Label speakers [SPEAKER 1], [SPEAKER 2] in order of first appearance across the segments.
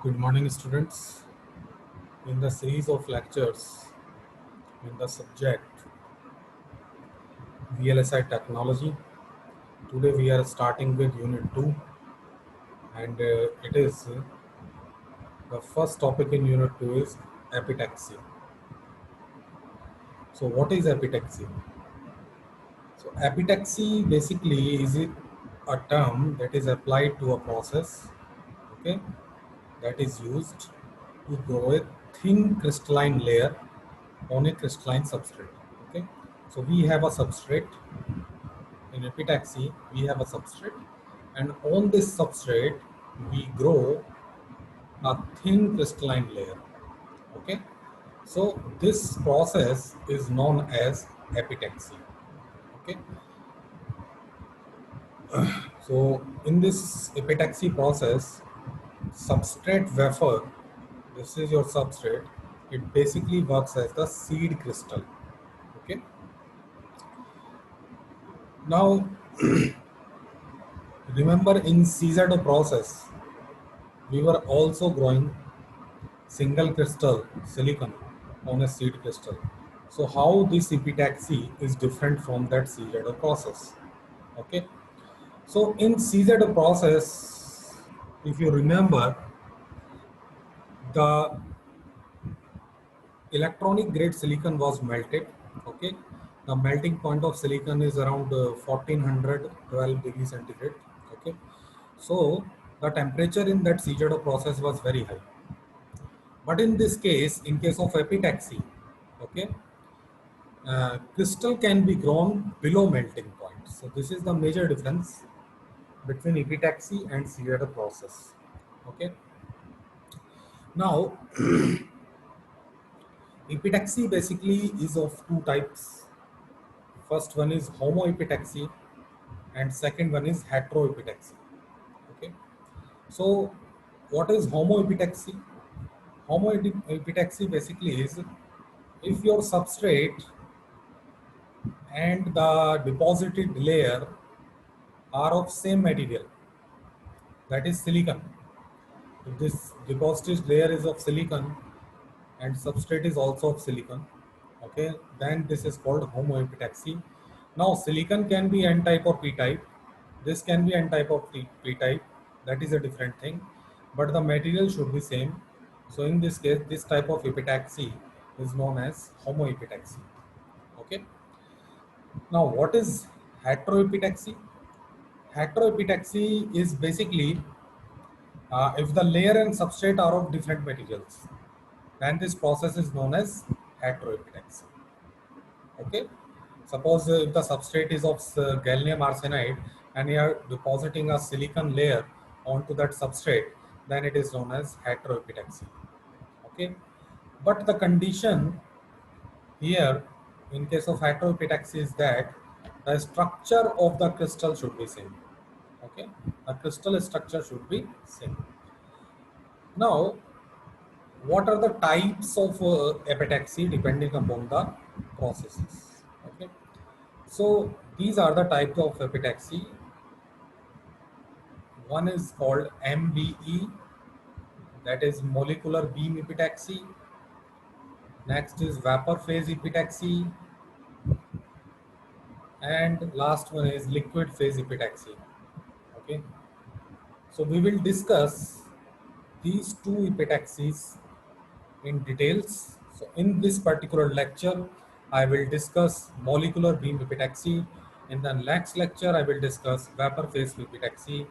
[SPEAKER 1] Good morning, students. In the series of lectures in the subject VLSI technology, today we are starting with Unit 2, and it is the first topic in Unit 2 is epitaxy. So, what is epitaxy? So, epitaxy basically is a term that is applied to a process, okay, that is used to grow a thin crystalline layer on a crystalline substrate. Okay, so we have a substrate in epitaxy. We have a substrate, and on this substrate, we grow a thin crystalline layer. Okay, so this process is known as epitaxy. Okay, so in this epitaxy process, substrate wafer, this is your substrate, it basically works as the seed crystal. Okay, now remember in CZO process, we were also growing single crystal silicon on a seed crystal. So how this epitaxy is different from that CZO process? Okay, so in CZO process, if you remember, the electronic grade silicon was melted. Okay, the melting point of silicon is around 1412 degrees centigrade. Okay, so the temperature in that CZO process was very high. But in this case, in case of epitaxy, okay, crystal can be grown below melting point. So this is the major difference between epitaxy and CZO process. Okay. Now, epitaxy basically is of two types. First one is homoepitaxy, and second one is heteroepitaxy. Okay. So, what is homoepitaxy? Homoepitaxy basically is if your substrate and the deposited layer are of same material, that is silicon. If this deposited layer is of silicon and substrate is also of silicon, okay, then this is called homoepitaxy. Now silicon can be n type or p type. This can be n type or p type. That is a different thing, but the material should be same. So in this case, this type of epitaxy is known as homoepitaxy. Okay. Now what is heteroepitaxy? Heteroepitaxy is basically if the layer and substrate are of different materials, then this process is known as heteroepitaxy. Okay. Suppose if the substrate is of gallium arsenide and you are depositing a silicon layer onto that substrate, then it is known as heteroepitaxy. Okay. But the condition here in case of heteroepitaxy is that the structure of the crystal should be same. Okay. The crystal structure should be same. Now, what are the types of epitaxy depending upon the processes? Okay, so these are the types of epitaxy. One is called MBE, that is molecular beam epitaxy. Next is vapor phase epitaxy, and last one is liquid phase epitaxy. Okay, so we will discuss these two epitaxies in details. So in this particular lecture, I will discuss molecular beam epitaxy. In the next lecture, I will discuss vapor phase epitaxy.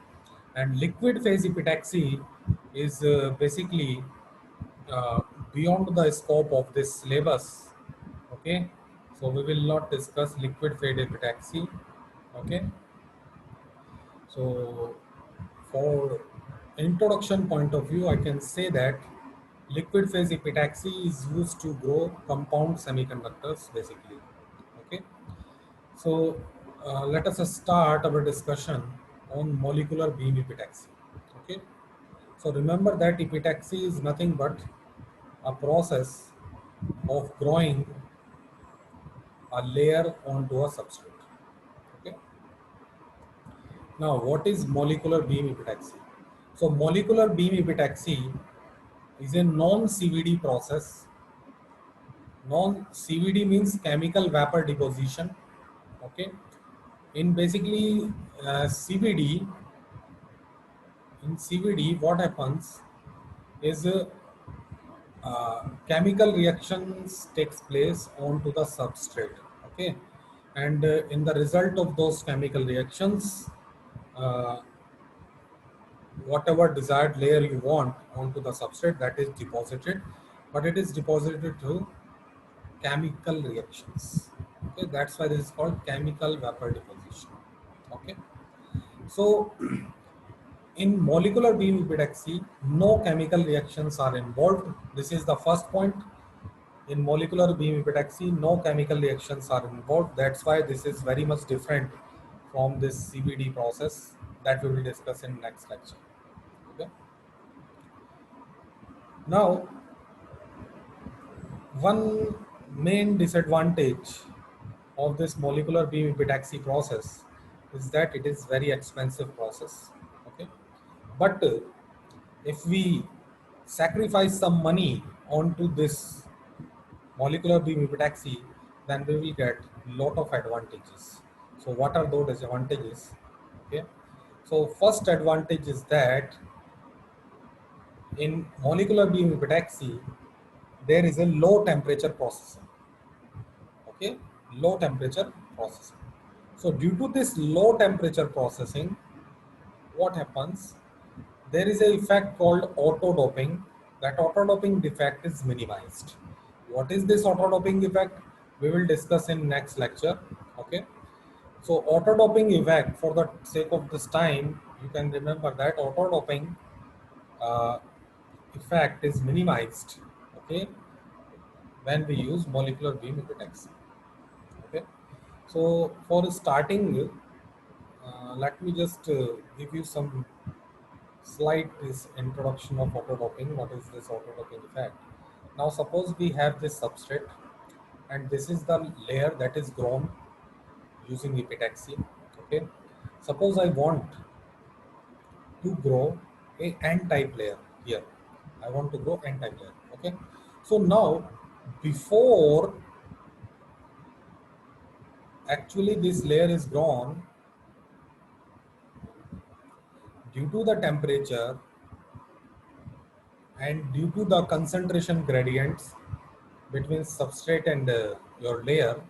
[SPEAKER 1] And liquid phase epitaxy is basically uh, beyond the scope of this syllabus. Okay, so we will not discuss liquid phase epitaxy. Okay, so for introduction point of view, I can say that liquid phase epitaxy is used to grow compound semiconductors basically. Okay, so let us start our discussion on molecular beam epitaxy. Okay, so remember that epitaxy is nothing but a process of growing a layer onto a substrate. Okay, now what is molecular beam epitaxy? So molecular beam epitaxy is a non-CVD process. Non-CVD means chemical vapor deposition. Okay. In basically CVD, in CVD, what happens is chemical reactions takes place onto the substrate. Okay, and in the result of those chemical reactions, uh, whatever desired layer you want onto the substrate, that is deposited, but it is deposited through chemical reactions. Okay, that's why this is called chemical vapor deposition. Okay, so in molecular beam epitaxy, no chemical reactions are involved. This is the first point. In molecular beam epitaxy, no chemical reactions are involved. That's why this is very much different from this CVD process that we will discuss in next lecture. Okay. Now, one main disadvantage of this molecular beam epitaxy process is that it is very expensive process. Okay, but if we sacrifice some money onto this molecular beam epitaxy, then we will get lot of advantages. So what are those advantages? Okay, so first advantage is that in molecular beam epitaxy there is a low temperature processing. Okay, low temperature processing. So due to this low temperature processing, what happens, there is a effect called auto doping. That auto doping defect is minimized. What is this auto doping effect? We will discuss in next lecture. Okay, so auto doping effect, for the sake of this time, you can remember that auto doping uh, effect is minimized. Okay, when we use molecular beam epitaxy. Okay, so for starting, let me just give you some slight this introduction of auto-doping. What is this auto-doping effect? Now suppose we have this substrate and this is the layer that is grown using epitaxy. Okay, suppose I want to grow a n-type layer here. I want to grow n-type layer. Okay, so now before actually this layer is grown, due to the temperature and due to the concentration gradients between substrate and your layer,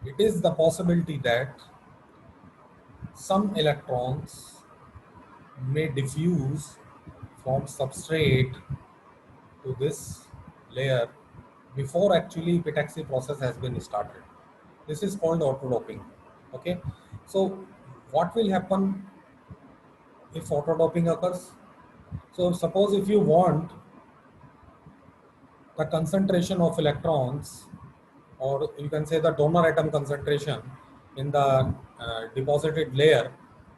[SPEAKER 1] it is the possibility that some electrons may diffuse from substrate to this layer before actually epitaxy process has been started. This is called autodoping. Okay, so what will happen if autodoping occurs? So suppose if you want the concentration of electrons, or you can say the donor atom concentration in the deposited layer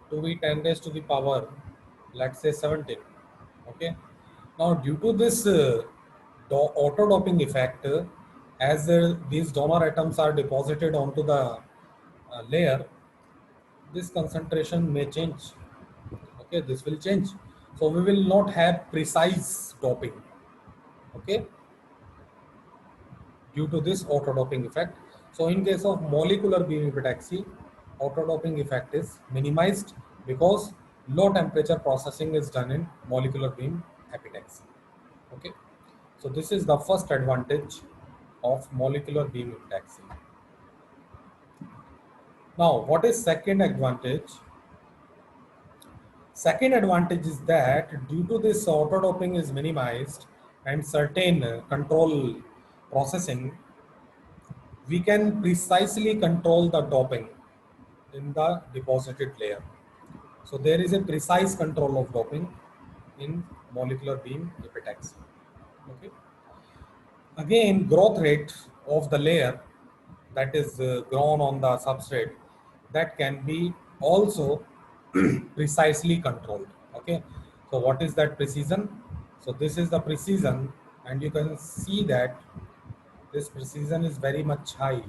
[SPEAKER 1] to be 10 raised to the power, let's say 17. Okay, now due to this auto doping effect, as these donor atoms are deposited onto the layer, this concentration may change. Okay, this will change, so we will not have precise doping. Okay, due to this auto-doping effect. So in case of molecular beam epitaxy, auto-doping effect is minimized because low temperature processing is done in molecular beam epitaxy. Okay, so this is the first advantage of molecular beam epitaxy. Now, what is second advantage? Second advantage is that due to this auto-doping is minimized and certain control processing, we can precisely control the doping in the deposited layer. So there is a precise control of doping in molecular beam epitaxy. Okay. Again, growth rate of the layer that is grown on the substrate, that can be also precisely controlled. Okay. So what is that precision? So this is the precision, and you can see that this precision is very much high.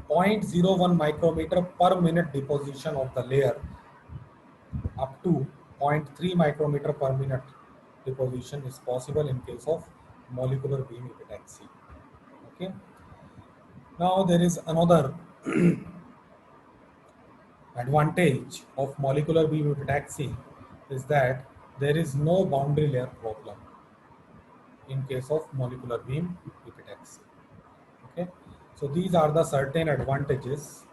[SPEAKER 1] 0.01 micrometer per minute deposition of the layer up to 0.3 micrometer per minute deposition is possible in case of molecular beam epitaxy. Okay. Now there is another advantage of molecular beam epitaxy is that there is no boundary layer problem in case of molecular beam epitaxy. Okay, so these are the certain advantages,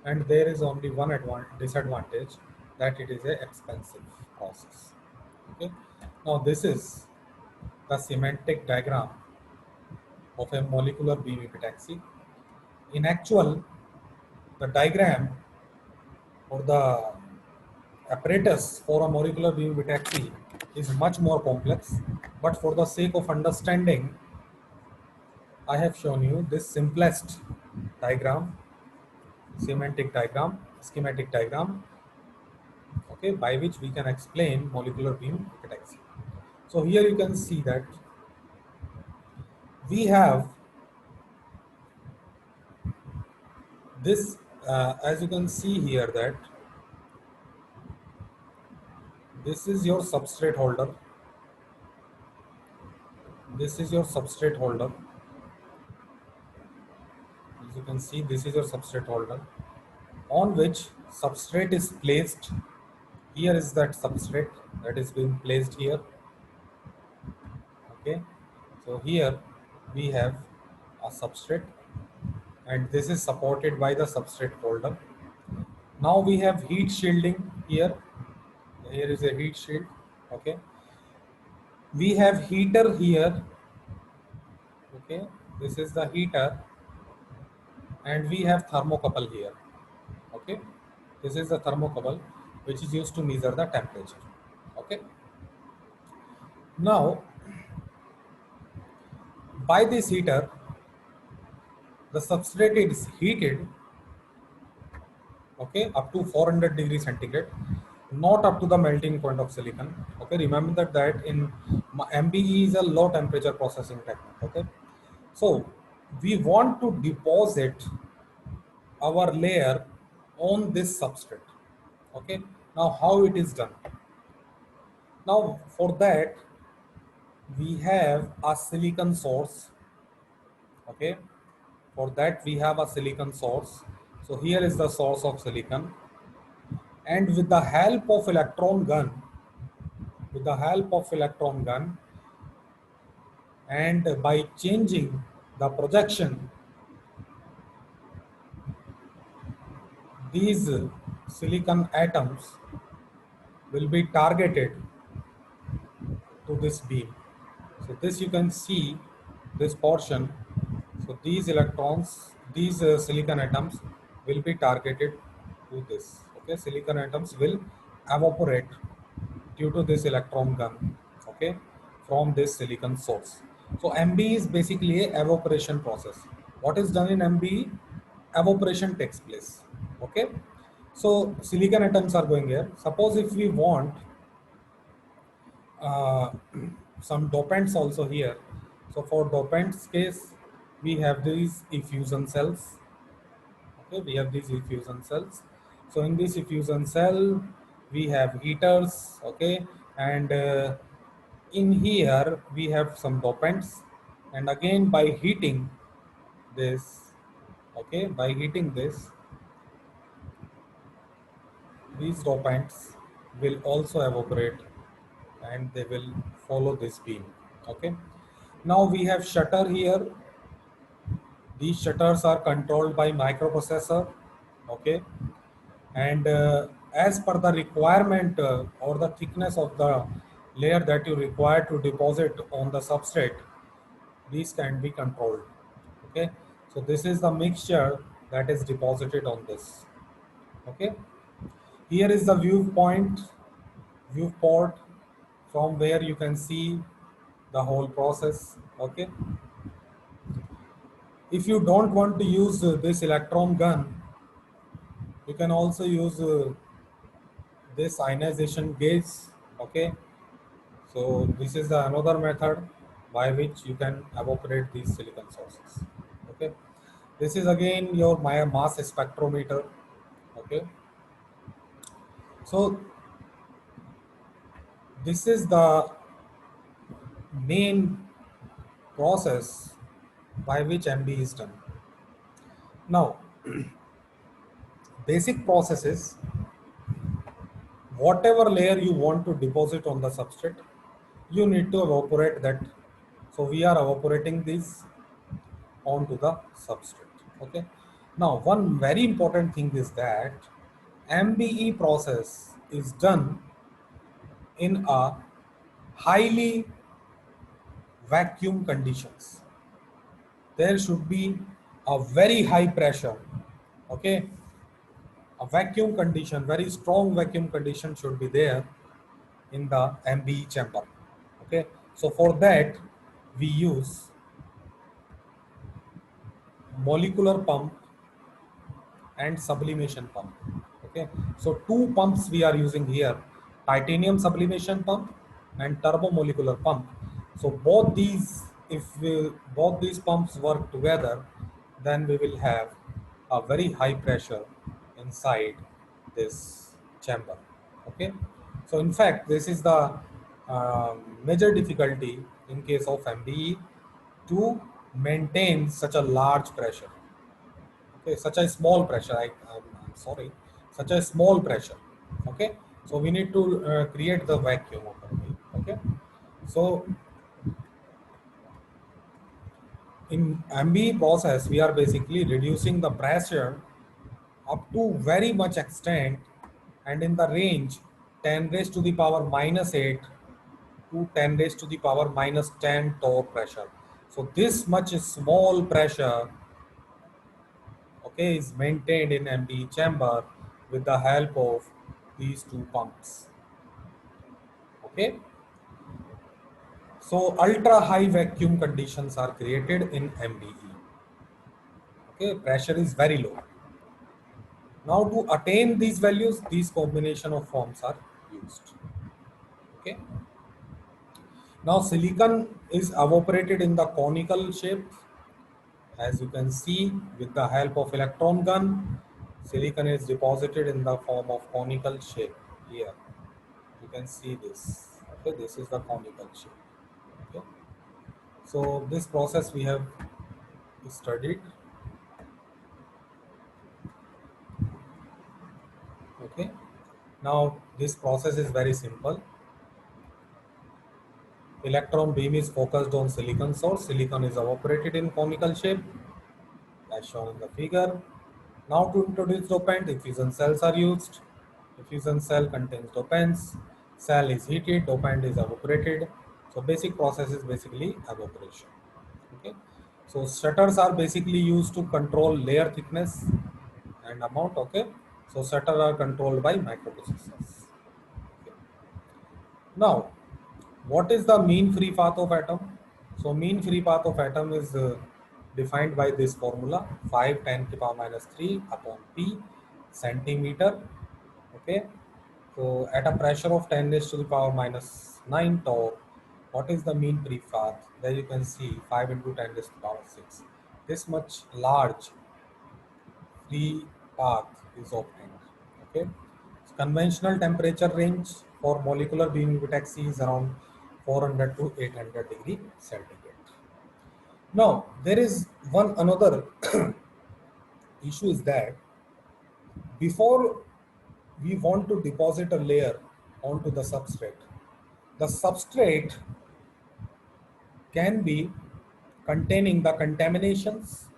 [SPEAKER 1] and there is only one disadvantage, that it is a expensive process. Okay, now this is the semantic diagram of a molecular beam epitaxy. In actual, the diagram or the apparatus for a molecular beam epitaxy is much more complex, but for the sake of understanding, I have shown you this simplest diagram, schematic diagram, okay, by which we can explain molecular beam epitaxy. So here you can see that we have this, as you can see here, that this is your substrate holder. This is your substrate holder. As you can see, this is your substrate holder on which substrate is placed. Here is that substrate that is being placed here. Okay, so here we have a substrate, and this is supported by the substrate holder. Now we have heat shielding here. Here is a heat shield. Okay, we have heater here. Okay, this is the heater, and we have thermocouple here. Okay, this is the thermocouple which is used to measure the temperature. Okay, now by this heater the substrate is heated, okay, up to 400 degrees centigrade, not up to the melting point of silicon. Okay, remember that in MBE is a low temperature processing technique. Okay, so we want to deposit our layer on this substrate. Okay, now how it is done? Now for that we have a silicon source. Okay, for that we have a silicon source. So here is the source of silicon, and with the help of electron gun, and by changing the projection, these silicon atoms will be targeted to this beam. So this you can see this portion. So these electrons, these silicon atoms will be targeted to this. Okay, silicon atoms will evaporate due to this electron gun. Okay, from this silicon source. So MBE is basically a evaporation process. What is done in MBE? Evaporation takes place. Okay, so silicon atoms are going here. Suppose if we want uh, some dopants also here. So for dopants case, we have these effusion cells. Okay, we have these effusion cells. So in this effusion cell, we have heaters. Okay, and in here we have some dopants, and again by heating this, okay, by heating this, these dopants will also evaporate and they will follow this beam. Okay, now we have shutter here. These shutters are controlled by microprocessor. Okay, and as per the requirement or the thickness of the layer that you require to deposit on the substrate, these can be controlled. Okay, so this is the mixture that is deposited on this. Okay, here is the viewport from where you can see the whole process. Okay, if you don't want to use this electron gun, you can also use this ionization gauge. Okay, so this is the another method by which you can evaporate these silicon sources. Okay, this is again your mass spectrometer. Okay, so this is the main process by which MB is done. Now, basic process is whatever layer you want to deposit on the substrate, you need to evaporate that. So we are evaporating these onto the substrate. Okay. Now, one very important thing is that MBE process is done in a highly vacuum conditions. There should be a very high pressure. Okay, a vacuum condition, very strong vacuum condition should be there in the MBE chamber. Okay, so for that we use molecular pump and sublimation pump. Okay, so two pumps we are using here, titanium sublimation pump and turbomolecular pump. So both these, if both these pumps work together, then we will have a very high pressure inside this chamber. Okay, so in fact this is the major difficulty in case of MBE, to maintain such a large pressure. Okay, such a small pressure, I'm sorry, such a small pressure. Okay, so we need to create the vacuum over here. Okay, so in MBE process we are basically reducing the pressure up to very much extent, and in the range 10 raised to the power minus 8 to 10 raised to the power minus 10 torr pressure. So this much small pressure, okay, is maintained in MBE chamber with the help of these two pumps. Okay, so ultra high vacuum conditions are created in MBE. Okay, pressure is very low. Now to attain these values, these combination of forms are used. Okay, now silicon is evaporated in the conical shape. As you can see, with the help of electron gun, silicon is deposited in the form of conical shape. Here you can see this. Okay, this is the conical shape. Okay, so this process we have studied. Okay, now this process is very simple. Electron beam is focused on silicon source. Silicon is evaporated in conical shape as shown in the figure. Now to introduce dopant, diffusion cells are used. Diffusion cell contains dopants. Cell is heated, dopant is evaporated. So basic process is basically evaporation. Okay. So shutters are basically used to control layer thickness and amount. Okay. So shutters are controlled by microprocessors. Okay. Now, what is the mean free path of atom? So mean free path of atom is defined by this formula, 5 10 to the power minus 3 upon P centimeter. Okay, so at a pressure of 10 raised to the power minus 9 torr, what is the mean free path? There you can see 5 into 10 raised to the power 6. This much large free path is obtained. Okay, so conventional temperature range for molecular beam epitaxy is around 400 to 800 degree centigrade. Now there is one another issue is that before we want to deposit a layer onto the substrate can be containing the contaminations,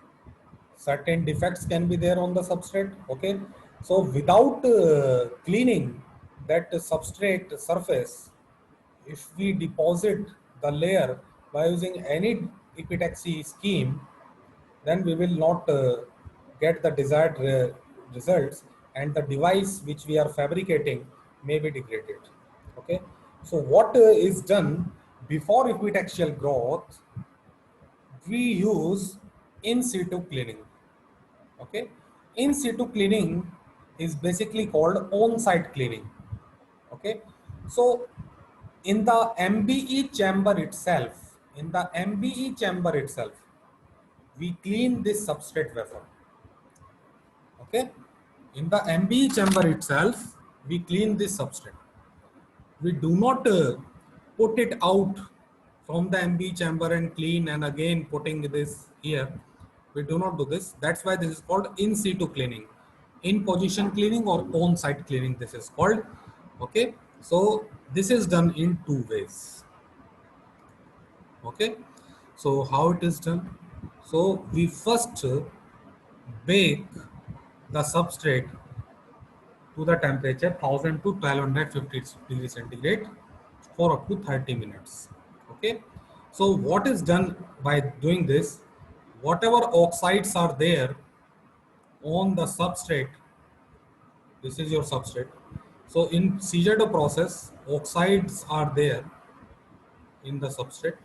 [SPEAKER 1] certain defects can be there on the substrate. Okay, so without cleaning that substrate surface, if we deposit the layer by using any epitaxy scheme, then we will not get the desired results, and the device which we are fabricating may be degraded. Okay, so what is done before epitaxial growth? We use in situ cleaning. Okay, in situ cleaning is basically called on-site cleaning. Okay, so in the MBE chamber itself, we clean this substrate wafer. Okay, in the MBE chamber itself, we clean this substrate. We do not put it out from the MB chamber and clean and again putting this here. We do not do this. That's why this is called in situ cleaning. In position cleaning or on site cleaning, this is called. Okay. So this is done in two ways. Okay. So how it is done? So we first bake the substrate to the temperature 1000 to 1250 degrees centigrade for up to 30 minutes. Okay. So what is done by doing this? Whatever oxides are there on the substrate, this is your substrate. So in CZ process, oxides are there in the substrate.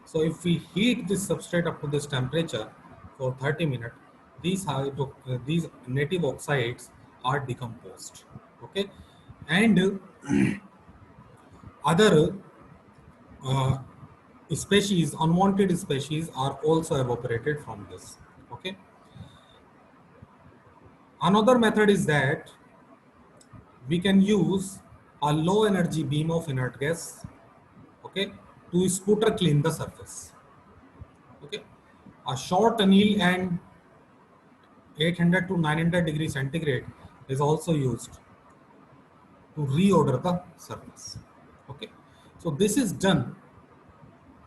[SPEAKER 1] So if we heat this substrate up to this temperature for 30 minutes, these native oxides are decomposed. Okay, and other uh, species, unwanted species, are also evaporated from this. Okay, another method is that we can use a low energy beam of inert gas, okay, to sputter clean the surface. Okay, a short anneal and 800 to 900 degrees centigrade is also used to reorder the surface. Okay, so this is done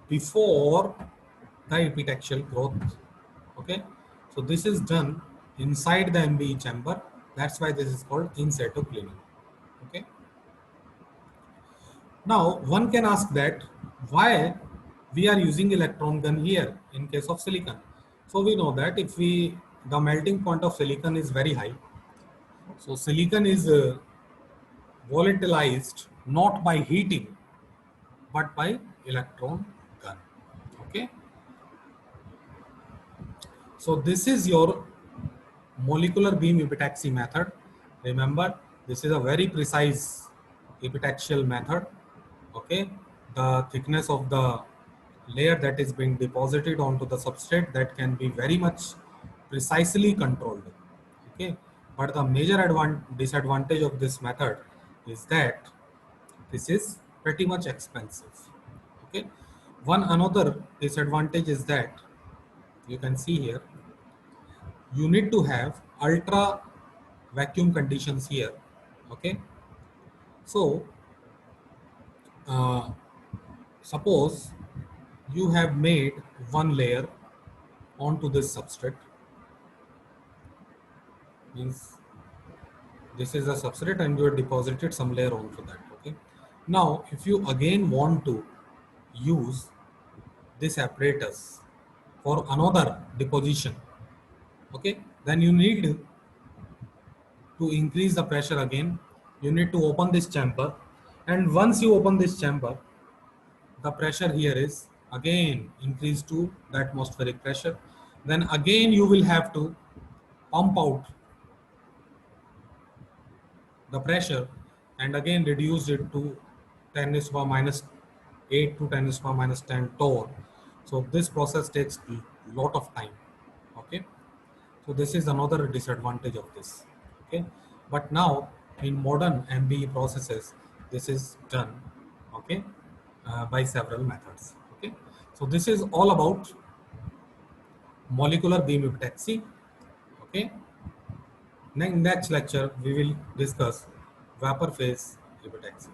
[SPEAKER 1] before the epitaxial growth. Okay, so this is done inside the MBE chamber. That's why this is called in situ cleaning. Okay, now one can ask that why we are using electron gun here in case of silicon. So we know that if we the melting point of silicon is very high, so silicon is volatilized not by heating but by electron gun. Okay, so this is your molecular beam epitaxy method. Remember, this is a very precise epitaxial method. Okay, the thickness of the layer that is being deposited onto the substrate, that can be very much precisely controlled. Okay, but the major disadvantage of this method is that this is pretty much expensive. Okay, one another disadvantage is that you can see here, you need to have ultra vacuum conditions here. Okay, so uh, suppose you have made one layer onto this substrate, means this is a substrate and you have deposited some layer onto that. Okay, now if you again want to use this apparatus for another deposition, okay, then you need to increase the pressure again. You need to open this chamber, and once you open this chamber, the pressure here is again increased to the atmospheric pressure. Then again you will have to pump out the pressure and again reduce it to 10 to the power minus 8 to 10 to the power minus 10 torr. So this process takes a lot of time. Okay, so this is another disadvantage of this. Okay, but now in modern MBE processes, this is done, okay, by several methods. Okay, so this is all about molecular beam epitaxy. Okay, next lecture we will discuss vapor phase epitaxy.